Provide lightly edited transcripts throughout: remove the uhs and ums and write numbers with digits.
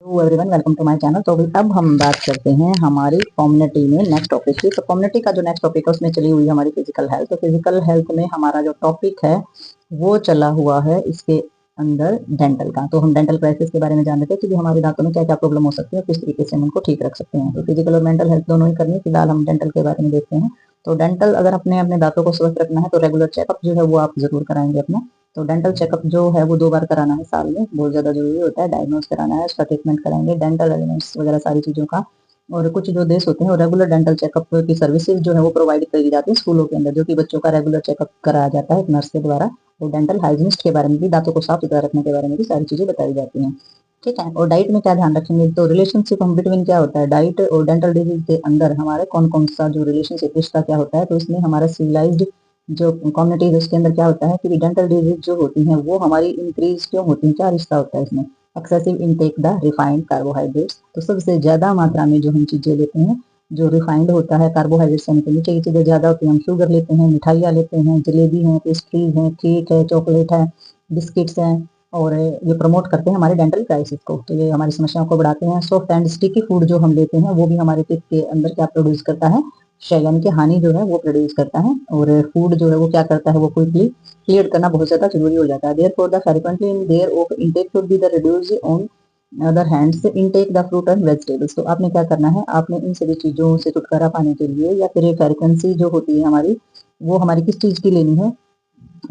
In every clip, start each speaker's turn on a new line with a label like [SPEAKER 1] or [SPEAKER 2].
[SPEAKER 1] Hello everyone, welcome to my channel. तो अब हम बात करते हैं हमारी कम्युनिटी में नेक्स्ट टॉपिक की। तो कम्युनिटी का जो नेक्स्ट टॉपिक है उसमें चली हुई है हमारी फिजिकल हेल्थ। तो फिजिकल हेल्थ में हमारा जो टॉपिक है वो चला हुआ है इसके अंदर डेंटल का। तो हम डेंटल क्राइसिस के बारे में जान लेते हैं कि हमारे दांतों में क्या क्या प्रॉब्लम हो सकती है और किस तरीके से हम उनको ठीक रख सकते हैं। तो फिजिकल और मेंटल हेल्थ दोनों ही करनी है। फिलहाल हम डेंटल के बारे में देखते हैं। तो डेंटल अगर अपने अपने दांतों को स्वस्थ रखना है तो रेगुलर चेकअप जो है वो आप जरूर कराएंगे अपना। तो डेंटल चेकअप जो है वो 2 बार कराना है साल में, बहुत ज़्यादा ज़रूरी होता है। डायग्नोज कराना है, उसका ट्रीटमेंट कराएंगे, डेंटल एलिमेंट्स वगैरह सारी चीज़ों का। और कुछ जो देश होते हैं वो रेगुलर डेंटल चेकअप की सर्विसेज जो है वो प्रोवाइड करी जाती है स्कूलों के अंदर, जो कि बच्चों का रेगुलर चेकअप कराया जाता है एक नर्स के द्वारा। और डेंटल हाइजीनिस्ट के बारे में भी, दांतों को साफ सुथरा रखने के बारे में भी सारी चीज़ें बताई जाती हैं। ठीक है। और डाइट में क्या ध्यान रखेंगे, तो रिलेशनशिप हम बिटवीन क्या होता है डाइट और डेंटल डिजीज के अंदर हमारे कौन कौन सा जो रिलेशनशिप रिश्ता क्या होता है। तो इसमें हमारा सिविलाइज्ड जो कम्युनिटी है उसके अंदर क्या होता है कि डेंटल डिजीज जो होती हैं वो हमारी इंक्रीज क्यों होती हैं, क्या रिश्ता होता है इसमें। Excessive intake the refined carbohydrates, तो सबसे ज्यादा मात्रा में जो हम चीजें लेते हैं जो रिफाइंड होता है कार्बोहाइड्रेट्स यानी कि मीठे की चीजें ज्यादा होती हैं। हम शुगर लेते हैं, मिठाइयाँ लेते हैं, जलेबी है, पेस्ट्रीज है, केक है, चॉकलेट है, बिस्किट्स हैं। और ये प्रमोट करते हैं हमारे डेंटल क्राइसिस को। तो ये हमारी समस्याओं को बढ़ाते हैं। सॉफ्ट एंड स्टिकी फूड जो हम लेते हैं वो भी हमारे टीथ के अंदर क्या प्रोड्यूस करता है, यानी कि हानि जो है वो प्रोड्यूस करता है। और फूड जो है वो क्या करता है, वो क्विकली क्लियर करना बहुत ज्यादा जरूरी हो जाता है। Therefore the frequently in their of intake should be the reduce on other hands intake the fruit and vegetables. तो आपने क्या करना है, आपने इन सभी चीजों से छुटकारा पाने के लिए या फिर फ्रीक्वेंसी जो होती है हमारी, वो हमारी किस चीज की लेनी है।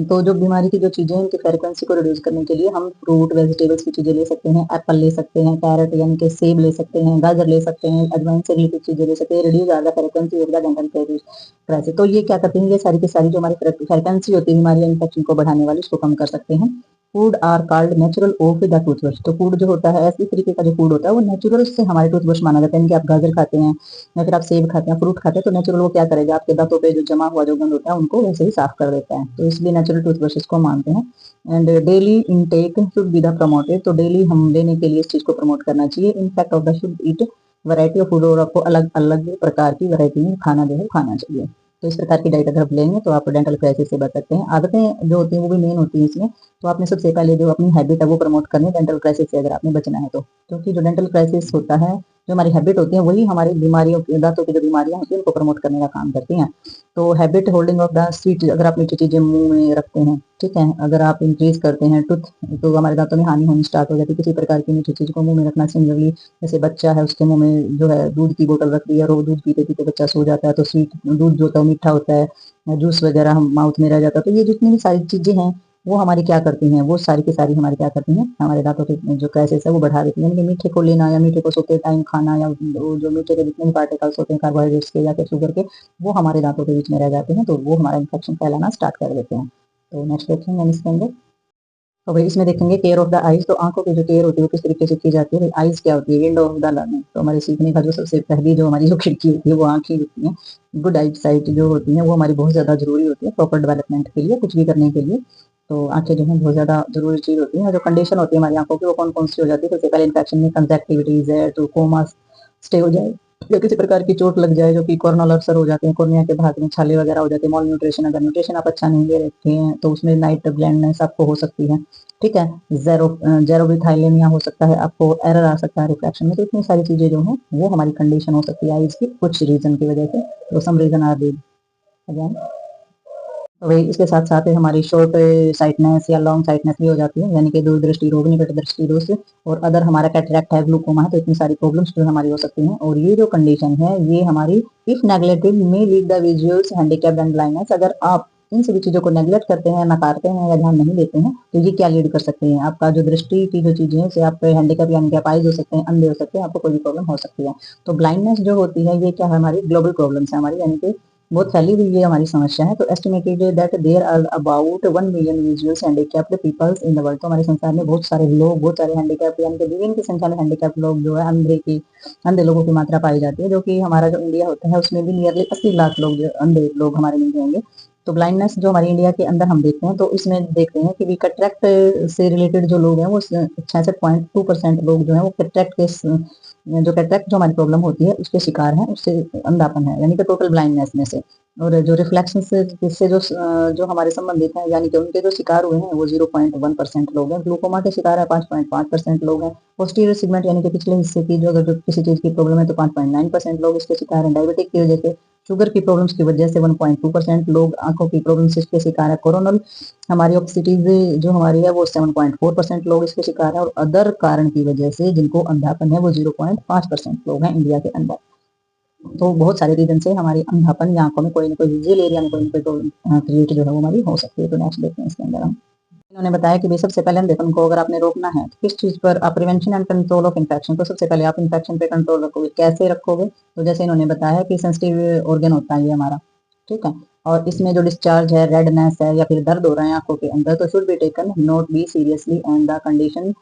[SPEAKER 1] तो जो बीमारी की जो चीजें हैं उनकी फ्रीक्वेंसी को रिड्यूस करने के लिए हम फ्रूट वेजिटेबल्स की चीजें ले सकते हैं। एप्पल ले सकते हैं, कैरेट यानी कि सेब ले सकते हैं, गाजर ले सकते हैं, अजवाइन से रिलेटेड चीजें ले सकते हैं। Reduce are the frequency of the dental crisis. तो ये क्या करते हैं, ये सारी की सारी जो हमारी फ्रीक्वेंसी होती है बीमारी इन्फेक्शन को बढ़ाने वाली, उसको कम कर सकते हैं। Food are called natural of the toothbrush. तो फूड जो होता है ऐसी तरीके का जो फूड होता है वो नेचुरल से हमारे टूथब्रश माना जाता है। यानी कि आप गाजर खाते हैं या फिर आप सेब खाते हैं, फ्रूट खाते हैं, तो नेचुरल वो क्या करेगा, आपके दांतों पे जो जमा हुआ जो गंद होता है उनको वैसे ही साफ कर देता है। तो इसलिए नेचुरल टूथब्रश को मानते हैं। And daily intake should be the promoted. तो डेली हम लेने के लिए इस चीज को प्रमोट करना चाहिए। In fact of the should eat variety of food, और आपको अलग अलग प्रकार की वैरायटी में खाना जो है खाना चाहिए। तो इस प्रकार की डाइट अगर आप लेंगे तो आप डेंटल क्राइसिस से बच सकते हैं। आदतें जो होती हैं वो भी मेन होती है इसमें। तो आपने सबसे पहले जो अपनी हैबिट है वो प्रमोट करनी है डेंटल क्राइसिस से अगर आपने बचना है तो। क्योंकि जो डेंटल क्राइसिस होता है, जो हमारी हैबिट होती है वही हमारी बीमारियों दांतों की जो बीमारियां होती हैं उनको प्रमोट करने का काम करती हैं। तो habit holding of the sweet, अगर आप मीठी चीजें मुंह में रखते हैं, ठीक है, अगर आप इंक्रीज करते हैं टूथ, तो हमारे दांतों में हानि होनी स्टार्ट हो जाती है किसी प्रकार की मीठी चीज को मुंह में रखना। सिमिलरली जैसे बच्चा है उसके मुंह में जो है दूध की बोतल रख दी है और वो दूध पीते पीते बच्चा सो जाता है, तो स्वीट दूध जो होता है मीठा होता है, जूस वगैरह हम माउथ में रह जाता है। तो ये जितनी भी सारी चीजें हैं वो हमारी क्या करती हैं, वो सारी की सारी हमारी क्या करती हैं, हमारे दांतों के जो क्राइसिस है वो बढ़ा देती है। यानी कि मीठे को लेना या मीठे को सोते टाइम खाना, या जो मीठे के जितने भी पार्टिकल्स होते हैं कार्बोहाइड्रेट्स के या फिर शुगर के, वो हमारे दांतों के बीच में रह जाते हैं, तो वो हमारा इन्फेक्शन फैलाना स्टार्ट कर देते हैं। तो नेक्स्ट देखेंगे हम इसके अंदर। तो भाई इसमें देखेंगे केयर ऑफ द आईज। तो आंखों की जो केयर होती है वो किस तरीके से की जाती है। भाई आईज क्या होती है, विंडो ऑफ द लर्निंग। तो हमारे सीखने का जो सबसे पहली जो हमारी जो खिड़की होती है वो आंखें होती हैं। गुड आइट साइट जो होती है वो हमारी बहुत ज्यादा जरूरी होती है प्रॉपर डेवलपमेंट के लिए, कुछ भी करने के लिए। तो आंखें जो है बहुत ज्यादा जरूरी चीज होती है। जो कंडीशन होती है हमारी आंखों की वो कौन कौन सी हो जाती है, सबसे पहले इन्फेक्शन में कंजक्टिविटीज है, तो कोमा स्टे हो जाए, या किसी प्रकार की चोट लग जाए जो कि कॉर्नल अल्सर हो जाते हैं, कॉर्निया के भाग में छाले वगैरह हो जाते हैं, मॉल न्यूट्रिशन, अगर न्यूट्रिशन आप अच्छा नहीं ले रखे हैं तो उसमें नाइट ब्लाइंडनेस आपको हो सकती है। ठीक है। जेरोबिथाइलेमिया हो सकता है, आपको एरर आ सकता है रिफ्रैक्शन में। तो इतनी सारी चीजें जो है वो हमारी कंडीशन हो सकती है आईज की कुछ रीजन की वजह से। तो some reason are these again. तो वही इसके साथ साथ हमारी शॉर्ट साइटनेस या लॉन्ग साइटनेस भी हो जाती है, यानी कि दूर दृष्टि रोग, निकट दृष्टि रोग से। और अदर हमारा कैटरेक्ट है, ग्लूकोमा है, तो इतनी सारी प्रॉब्लम्स जो हमारी हो सकती हैं। और ये जो कंडीशन है ये हमारी if neglected may lead the visuals handicap and blindness. अगर आप इन सभी चीजों को नेग्लेक्ट करते हैं, नकारते हैं या ध्यान नहीं देते हैं, तो ये क्या लीड कर सकते हैं, आपका जो दृष्टि की जो चीजें हैं उससे आप हैंडीकैप यानी कि आप आइज हो सकते हैं, अंधे हो सकते हैं, आपको कोई भी प्रॉब्लम हो सकती है। तो ब्लाइंडनेस जो होती है ये क्या है, हमारी ग्लोबल प्रॉब्लम्स है हमारी, यानी कि बहुत फैली हुई ये हमारी समस्या है। तो estimated that there are about 1 million visuals handicapped peoples in the world. तो हमारे संसार में बहुत सारे लोग, बहुत सारे हैंडीकैप यानी कि बिलियन की संख्या में हैंडीकैप लोग जो है, अंधे लोगों की मात्रा पाई जाती है। जो कि हमारा जो इंडिया होता है उसमें भी नियरली 80 लाख लोग जो अंधे लोग हमारे मिल जाएंगे। तो ब्लाइंडनेस जो हमारी इंडिया के अंदर हम देखते हैं तो इसमें देखते हैं कि कैटरेक्ट से रिलेटेड जो लोग हैं वो 66.2% लोग जो है वो कैटरेक्ट के जो कैटरेक्ट जो हमारी प्रॉब्लम होती है उसके शिकार हैं, उससे अंधापन है यानी कि टोटल ब्लाइंडनेस में से। और जो रिफ्लेक्शन से जिससे जो हमारे संबंधित हैं, यानी कि उनके जो शिकार हुए हैं वो 0.1% लोग हैं। ग्लूकोमा के शिकार है 5.5% लोग हैं। पोस्टीरियर सेगमेंट यानी कि पिछले हिस्से की जो अगर जो किसी चीज की प्रॉब्लम है तो 5.9% लोग इसके शिकार हैं। डायबिटिक की वजह से, शुगर की प्रॉब्लम्स की वजह से 1.2% लोग आंखों की प्रॉब्लम से इसके शिकार है। कोरोनल हमारी ऑब्सिटीज जो हमारी है वो 7.4% लोग इसके शिकार है। और अदर कारण की वजह से जिनको अंधापन है वो 0.5% लोग हैं इंडिया के अंदर। तो बहुत सारे रीजन से हमारी अंधापन या आंखों में कोई ना कोई विजुअल एरिया में कोई ना कोई प्रॉब्लम क्रिएट जो है वो हमारी हो सकती है। तो नेक्स्ट देखते हैं इसके अंदर हम। इन्होंने बताया कि भाई सबसे पहले हम देखो उनको अगर आपने रोकना है तो किस चीज पर, आप prevention and control of infection, तो सबसे पहले आप इन्फेक्शन पे कंट्रोल रखोगे। कैसे रखोगे? तो जैसे इन्होंने बताया कि सेंसिटिव ऑर्गन होता है ये हमारा, ठीक है, और इसमें जो डिस्चार्ज है, रेडनेस है या फिर दर्द हो रहा है आंखों के अंदर, तो should be taken not be seriously and the condition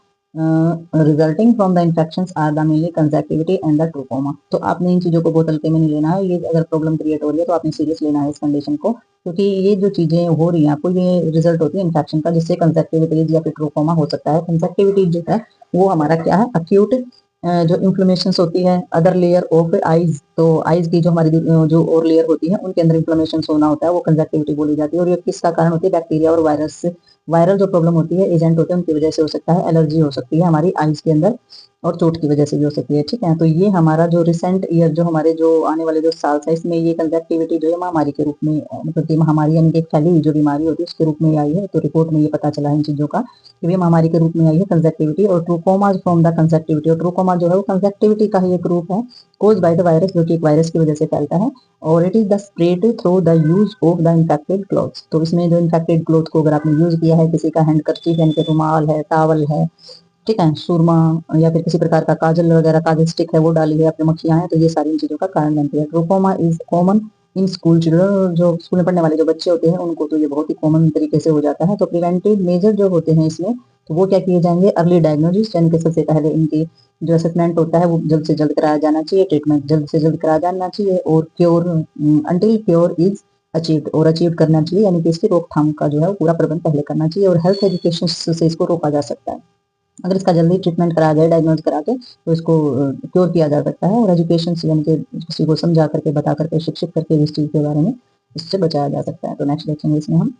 [SPEAKER 1] resulting from the infections are the mainly conjunctivitis and the trachoma. तो आपने इन चीजों को बहुत हल्के में नहीं लेना है। ये अगर प्रॉब्लम क्रिएट हो रही है तो आपने सीरियस लेना है इस कंडीशन को, क्योंकि ये जो चीजें हो रही हैं आपको ये रिजल्ट होती है इन्फेक्शन का, जिससे कंजक्टिविटीज या फिर ट्रूकोमा हो सकता है। कंजक्टिविटी जो है वो हमारा क्या है, अक्यूट जो इन्फ्लेमेशन होती है अदर लेयर ऑफ आईज, तो आईज की जो हमारी जो और लेयर होती है उनके अंदर इन्फ्लेमेशन होना होता है, वो कंजक्टिविटी बोली जाती है। और ये किसका कारण होती है? बैक्टीरिया और वायरस से। वायरल जो प्रॉब्लम होती है, एजेंट होते हैं, उनकी वजह से हो सकता है। एलर्जी हो सकती है हमारी आईज के अंदर और चोट की वजह से भी हो सकती है, ठीक है। तो ये हमारा जो रिसेंट ईयर जो हमारे जो आने वाले जो साल है इसमें ये कंजक्टिविटी जो है महामारी के रूप में, मतलब कि महामारी यानी कि एक फैली हुई जो बीमारी होती है उसके रूप में आई है। तो रिपोर्ट में ये पता चला है इन चीजों का कि ये महामारी के रूप में आई है कंजक्टिविटी। और ट्रूकोमा फ्रॉम द कंजक्टिविटी, और ट्रूकोमा जो है वो कंजक्टिविटी का ही एक रूप है, कोज बाय द वायरस, जो कि एक वायरस की वजह से फैलता है। और it is the spread through the use of the infected clothes. तो इसमें जो इन्फेक्टेड क्लॉथ को अगर आपने यूज किया है, किसी का हैंड कर्चीफ यानी कि रुमाल है, टॉवल है, ठीक है, सुरमा या फिर किसी प्रकार का काजल वगैरह, काजल स्टिक है वो डाली है, अपने मक्खियां हैं, तो ये सारी इन चीजों का कारण बनती है। Trachoma is common in school children, जो स्कूल में पढ़ने वाले जो बच्चे होते हैं उनको तो ये बहुत ही कॉमन तरीके से हो जाता है। तो प्रिवेंटिव मेजर जो होते हैं इसमें, तो वो क्या किए जाएंगे? अर्ली डायग्नोसिस, यानी कि सबसे पहले इनकी जो असेसमेंट होता है वो जल्द से जल्द कराया जाना चाहिए, ट्रीटमेंट जल्द से जल्द कराया जाना चाहिए, और cure until cure is achieved, और अचीव करना चाहिए, यानी कि इसकी रोकथाम का जो है वो पूरा प्रबंध पहले करना चाहिए। और हेल्थ एजुकेशन से इसको रोका जा सकता है। अगर इसका जल्दी ट्रीटमेंट कराया जाए, डायग्नोज करा के, तो इसको क्योर किया जा सकता है। और एजुकेशन यानी कि किसी को समझा करके, बता करके, शिक्षित करके इस चीज के बारे में इससे बचाया जा सकता है। तो नेक्स्ट देखेंगे इसमें हम।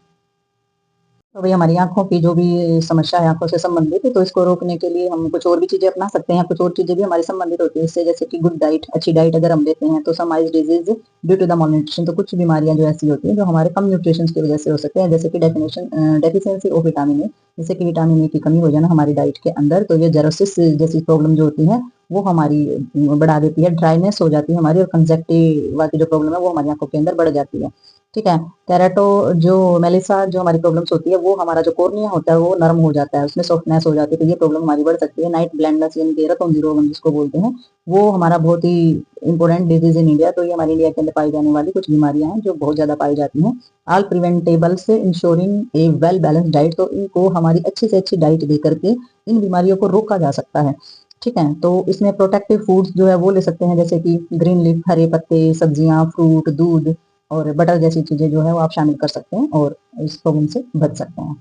[SPEAKER 1] तो भाई हमारी आंखों की जो भी समस्या है आंखों से संबंधित है, तो इसको रोकने के लिए हम कुछ और भी चीजें अपना सकते हैं, कुछ और चीजें भी हमारी संबंधित होती है इससे, जैसे कि गुड डाइट, अच्छी डाइट अगर हम लेते हैं तो some eyes disease due to the malnutrition, तो कुछ बीमारियां जो ऐसी होती है जो हमारे कम न्यूट्रिशन की वजह से हो सकते हैं, जैसे कि डेफिशिएंसी ऑफ विटामिन ए, जैसे कि विटामिन ए की कमी हो जाना हमारी डाइट के अंदर, तो ये जेरोसिस जैसी प्रॉब्लम जो होती है वो हमारी बढ़ा देती है, ड्राइनेस हो जाती है हमारी, और कंजक्टिवा की जो प्रॉब्लम है वो हमारी आंखों के अंदर बढ़ जाती है, ठीक है। कैरेटो जो मेलिसा जो हमारी प्रॉब्लम्स होती है, वो हमारा जो कॉर्निया होता है वो नरम हो जाता है, उसमें सॉफ्टनेस हो जाती है, तो ये प्रॉब्लम हमारी बढ़ सकती है। नाइट ब्लाइंडनेस यानी कि रतन जीरो जिसको बोलते हैं, वो हमारा बहुत ही इंपॉर्टेंट डिजीज इन इंडिया। तो ये हमारी इंडिया के अंदर पाई जाने वाली कुछ बीमारियां हैं जो बहुत ज्यादा पाई जाती हैं। ऑल प्रिवेंटेबल से इंश्योरिंग ए वेल बैलेंस डाइट, तो इनको हमारी अच्छी से अच्छी डाइट दे करके इन बीमारियों को रोका जा सकता है, ठीक है। तो इसमें प्रोटेक्टिव फूड्स जो है वो ले सकते हैं, जैसे कि ग्रीन लीफ, हरे पत्ते, सब्जियां, फ्रूट, दूध और बटर जैसी चीजें जो है वो आप शामिल कर सकते हैं और इस प्रॉब्लम से बच सकते हैं।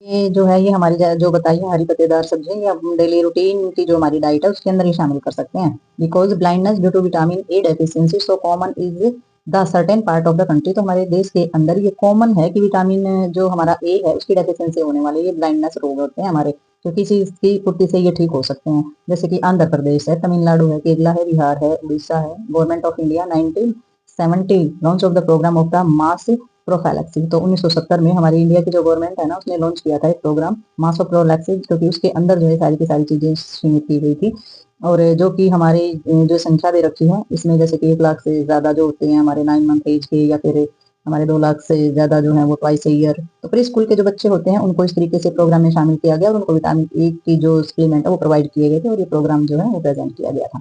[SPEAKER 1] ये जो है ये हमारी जो बताई है हरी पत्तेदार सब्जियां, या डेली रूटीन की जो हमारी डाइट है उसके अंदर ही शामिल कर सकते हैं। Because blindness due to vitamin A deficiency so common is the certain part of the country, तो हमारे देश के अंदर ये कॉमन है कि विटामिन जो हमारा ए है उसकी डेफिशिएंसी होने वाले ये ब्लाइंडनेस रोग होते हैं हमारे, तो किसी की पूर्ति से ये ठीक हो सकते हैं। जैसे कि आंध्र प्रदेश है, तमिलनाडु है, केरला है, बिहार है, उड़ीसा है। Government of India 1970 launch of the programme of the mass prophylaxis, तो 1970 में हमारी इंडिया की जो गवर्नमेंट है ना उसने लॉन्च किया था एक प्रोग्राम मास प्रोफैलेक्सिस, क्योंकि उसके अंदर जो है सारी की सारी चीजें सीमित की गई थी। और जो कि हमारी जो संख्या दे रखी है इसमें, जैसे कि 1 लाख से ज्यादा जो होते हैं हमारे 9 मंथ एज के, या फिर हमारे 2 लाख से ज्यादा जो है वो ट्वाइस ए ईयर, तो प्री स्कूल के जो बच्चे होते हैं उनको इस तरीके से प्रोग्राम में शामिल किया गया और उनको विटामिन ए की जो सप्लीमेंट है वो प्रोवाइड किए गए थे, और ये प्रोग्राम जो है वो प्रेजेंट किया गया था।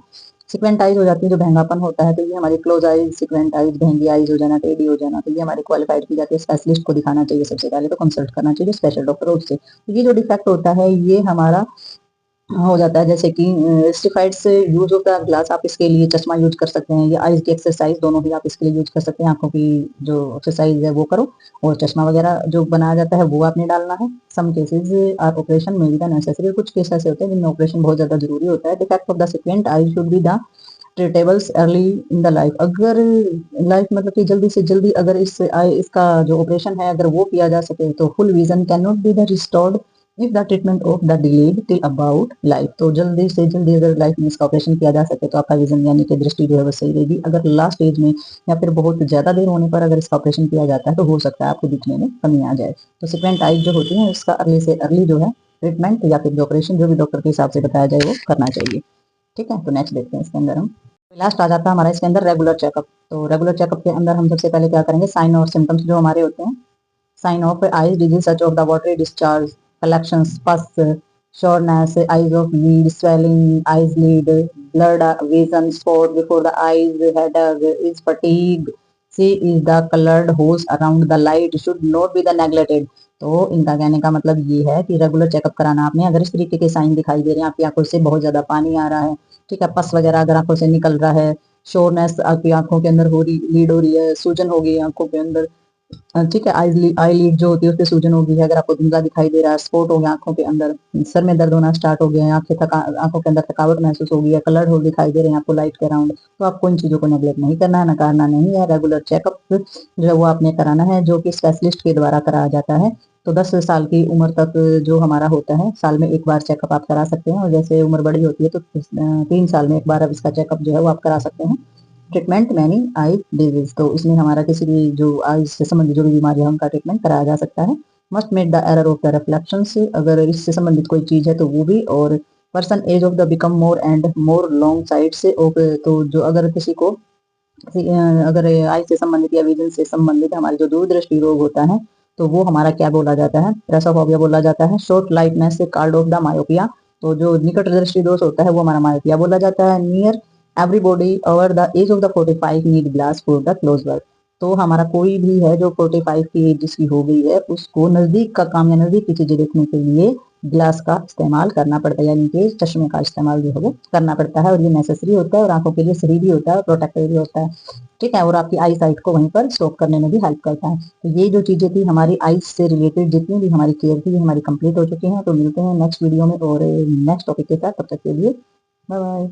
[SPEAKER 1] सिक्वेंट आइज हो जाती है जो भंगापन होता है, तो ये हमारी क्लोज आइज, सिक्वेंट आइज, भंगी आइज हो जाना, टेडी हो जाना, तो ये हमारी क्वालिफाइड की जाती है। स्पेशलिस्ट को दिखाना चाहिए सबसे पहले, तो कंसल्ट करना चाहिए स्पेशल डॉक्टर उससे। तो ये जो डिफेक्ट होता है ये हमारा हो जाता है, जैसे कि स्टिफाइड से यूज होता है ग्लास, आप इसके लिए चश्मा यूज कर सकते हैं, या आइज की एक्सरसाइज दोनों भी आप इसके लिए यूज कर सकते हैं। आंखों की जो एक्सरसाइज है वो करो, और चश्मा वगैरह जो बनाया जाता है वो आपने डालना है। सम केसेज आर ऑपरेशन में बी द नेसेसरी, कुछ केस ऐसे होते हैं जिनमें ऑपरेशन बहुत ज्यादा जरूरी होता है। Defect of the sequent eye should be the treatables early in the life, अगर लाइफ मतलब कि जल्दी से जल्दी अगर इसका जो ऑपरेशन है अगर वो किया जा सके तो full vision can not be the restored if the treatment of the delayed till about life. तो जल्दी से जल्दी अगर लाइफ में इसका ऑपरेशन किया जा सके तो आपका विजन यानी कि दृष्टि जो है वो सही रहेगी। अगर लास्ट स्टेज में या फिर बहुत ज्यादा देर होने पर अगर इसका ऑपरेशन किया जाता है तो हो सकता है आपको दिखने में कमी आ जाए। तो सीक्वेंट आइज जो होती है इसका अर्ली से अर्ली जो है ट्रीटमेंट या फिर जो ऑपरेशन जो भी डॉक्टर के हिसाब से बताया जाए वो करना चाहिए। ठीक है, तो नेक्स्ट देखते हैं इसके अंदर हम लास्ट आ जाता है हमारा इसके अंदर रेगुलर चेकअप। तो रेगुलर चेकअप के अंदर हम सबसे पहले क्या करेंगे, साइन और सिम्टम्स जो हमारे होते हैं, sign of eyes disease such of the watery discharge, collections, pus, shortness, eyes of lead, swelling, eyes lead, blurred vision, spot before the eyes, headache, is fatigue, see is the colored hose around the light should not be the neglected। तो इनका कहने का मतलब ये है कि regular checkup कराना आपने, अगर इस तरीके के साइन दिखाई दे रहे हैं, आपकी आंखों से बहुत ज्यादा पानी आ रहा है, ठीक है, पस वगैरह अगर आंखों से निकल रहा है, शोरनेस आपकी आंखों के अंदर हो रही, लीड हो रही है, सूजन हो गई है आंखों के अंदर, ठीक है, आई लीड जो होती है उसकी सूजन हो गई है, अगर आपको धुंधला दिखाई दे रहा है, स्पॉट हो गया आंखों के अंदर, सर में दर्द होना स्टार्ट हो गया है, आंखों के अंदर थकावट महसूस हो गई है, कलर्ड होल दिखाई दे रहे हैं आपको लाइट के अराउंड, तो आपको इन चीजों को नेगलेक्ट नहीं करना है, नकारना नहीं है। रेगुलर चेकअप जो है वो आपने कराना है, जो कि स्पेशलिस्ट के द्वारा कराया जाता है। तो 10 साल की उम्र तक जो हमारा होता है, साल में एक बार चेकअप आप करा सकते हैं, और जैसे उम्र बड़ी होती है तो 3 साल में एक बार अब इसका चेकअप जो है वो आप करा सकते हैं। ट्रीटमेंट मैनी आई डिजीज, तो इसमें हमारा किसी भी जो आई से संबंधित जो भी बीमारी है उनका ट्रीटमेंट कराया जा सकता है। Must make the error of the reflection से, अगर इससे संबंधित कोई चीज है तो वो भी, और person age of the become more and more long side से, तो जो अगर किसी को अगर आई से संबंधित या विजन से संबंधित हमारे जो दूरदृष्टि रोग होता है तो वो हमारा क्या बोला जाता है, प्रेसोफोबिया बोला जाता है। शॉर्ट लाइटनेस से कार्ड ऑफ द मायोपिया, तो जो निकट दृष्टि दोष होता है वो हमारा मायोपिया बोला जाता है। Near everybody over the age of the 45 need glass for the close work, तो हमारा कोई भी है जो 45 की एज जिसकी हो गई है उसको नजदीक का काम या नजदीक की चीजें देखने के लिए ग्लास का इस्तेमाल करना पड़ता है, यानी कि चश्मे का इस्तेमाल जो है वो करना पड़ता है, और ये नेसेसरी होता है और आंखों के लिए सही भी होता है और प्रोटेक्टिव भी होता है। ठीक है, और आपकी आई साइट को वहीं पर स्टॉप करने में भी हेल्प करता है। तो ये जो चीजें थी हमारी आईज से रिलेटेड जितनी भी हमारी केयर थी हमारी कंप्लीट हो चुकी हैं। तो मिलते हैं नेक्स्ट वीडियो में और नेक्स्ट टॉपिक के साथ, तब तक के लिए बाय बाय।